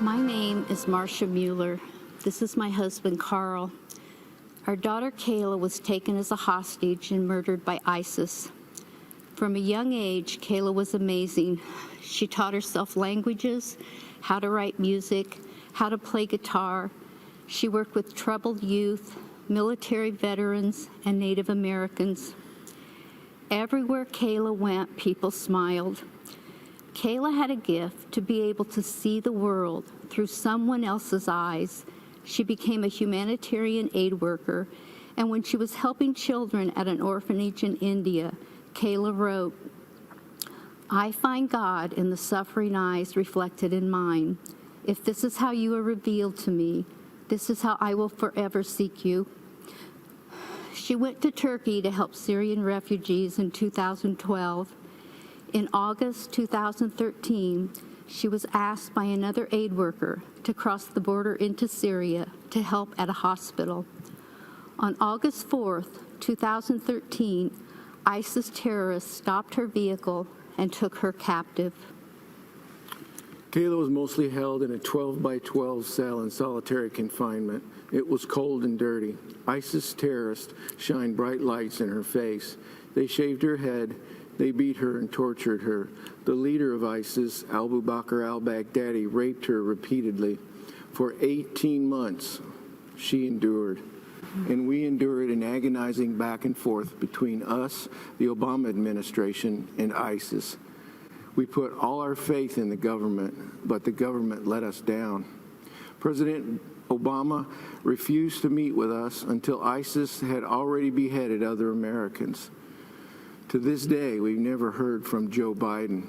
My name is Marcia Mueller. This is my husband, Carl. Our daughter, Kayla, was taken as a hostage and murdered by ISIS. From a young age, Kayla was amazing. She taught herself languages, how to write music, how to play guitar. She worked with troubled youth, military veterans, and Native Americans. Everywhere Kayla went, people smiled. Kayla had a gift to be able to see the world through someone else's eyes. She became a humanitarian aid worker, and when she was helping children at an orphanage in India, Kayla wrote, "I find God in the suffering eyes reflected in mine. If this is how you are revealed to me, this is how I will forever seek you." She went to Turkey to help Syrian refugees in 2012. In August 2013, she was asked by another aid worker to cross the border into Syria to help at a hospital. On August 4th, 2013, ISIS terrorists stopped her vehicle and took her captive. Kayla was mostly held in a 12 by 12 cell in solitary confinement. It was cold and dirty. ISIS terrorists shined bright lights in her face. They shaved her head. They beat her and tortured her. The leader of ISIS, Bakr al-Baghdadi, raped her repeatedly. For 18 months, she endured. And we endured an agonizing back and forth between us, the Obama administration, and ISIS. We put all our faith in the government, but the government let us down. President Obama refused to meet with us until ISIS had already beheaded other Americans. To this day, we've never heard from Joe Biden.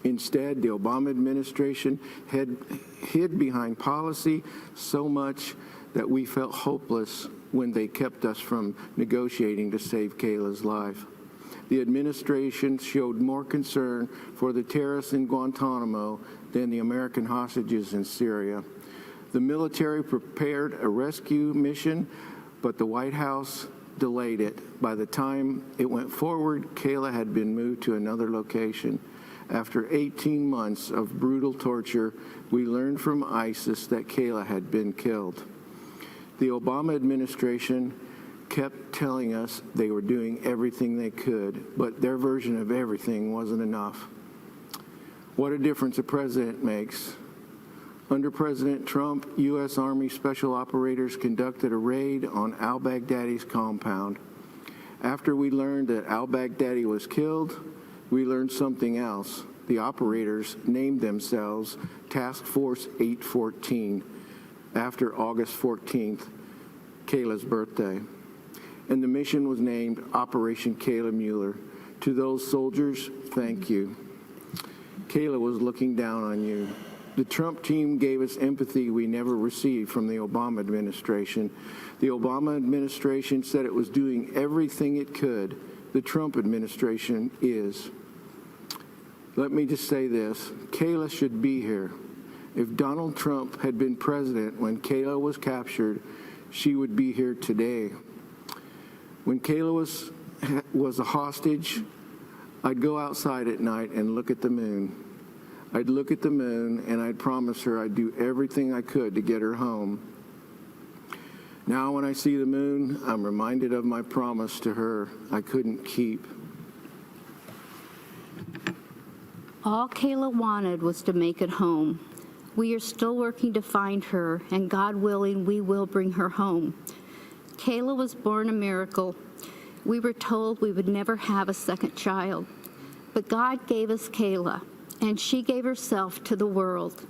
Instead, the Obama administration hid behind policy so much that we felt hopeless when they kept us from negotiating to save Kayla's life. The administration showed more concern for the terrorists in Guantanamo than the American hostages in Syria. The military prepared a rescue mission, but the White House delayed it. By the time it went forward, Kayla had been moved to another location. After 18 months of brutal torture, we learned from ISIS that Kayla had been killed. The Obama administration kept telling us they were doing everything they could, but their version of everything wasn't enough. What a difference a president makes. Under President Trump, U.S. Army Special Operators conducted a raid on al-Baghdadi's compound. After we learned that al-Baghdadi was killed, we learned something else. The operators named themselves Task Force 814 after August 14th, Kayla's birthday. And the mission was named Operation Kayla Mueller. To those soldiers, thank you. Kayla was looking down on you. The Trump team gave us empathy we never received from the Obama administration. The Obama administration said it was doing everything it could. The Trump administration is. Let me just say this. Kayla should be here. If Donald Trump had been president when Kayla was captured, she would be here today. When Kayla was a hostage, I'd go outside at night and look at the moon. I'd look at the moon and I'd promise her I'd do everything I could to get her home. Now when I see the moon, I'm reminded of my promise to her I couldn't keep. All Kayla wanted was to make it home. We are still working to find her, and God willing, we will bring her home. Kayla was born a miracle. We were told we would never have a second child, but God gave us Kayla, and she gave herself to the world.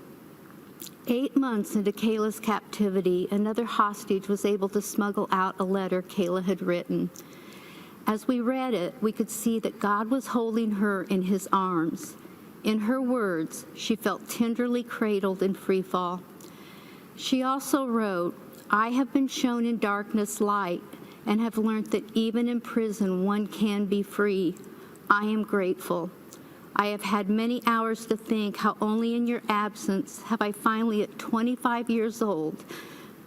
8 months into Kayla's captivity, another hostage was able to smuggle out a letter Kayla had written. As we read it, we could see that God was holding her in his arms. In her words, she felt tenderly cradled in free fall. She also wrote, "I have been shown in darkness light and have learned that even in prison one can be free. I am grateful. I have had many hours to think how only in your absence have I finally, at 25 years old,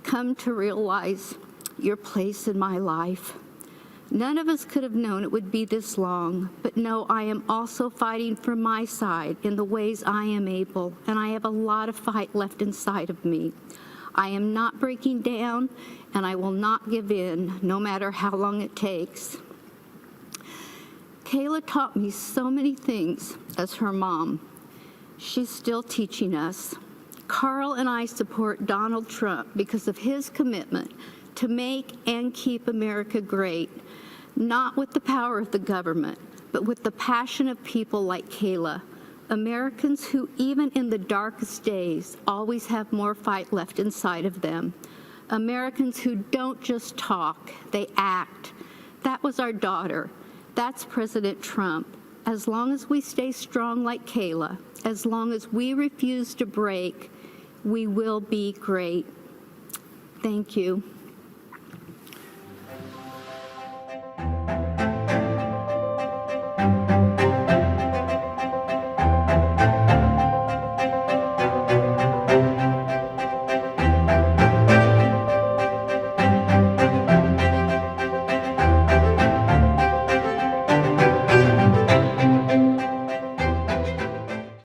come to realize your place in my life. None of us could have known it would be this long, but no, I am also fighting for my side in the ways I am able, and I have a lot of fight left inside of me. I am not breaking down, and I will not give in, no matter how long it takes. Kayla taught me so many things as her mom. She's still teaching us. Carl and I support Donald Trump because of his commitment to make and keep America great, not with the power of the government, but with the passion of people like Kayla, Americans who, even in the darkest days, always have more fight left inside of them. Americans who don't just talk, they act. That was our daughter. That's President Trump. As long as we stay strong like Kayla, as long as we refuse to break, we will be great. Thank you.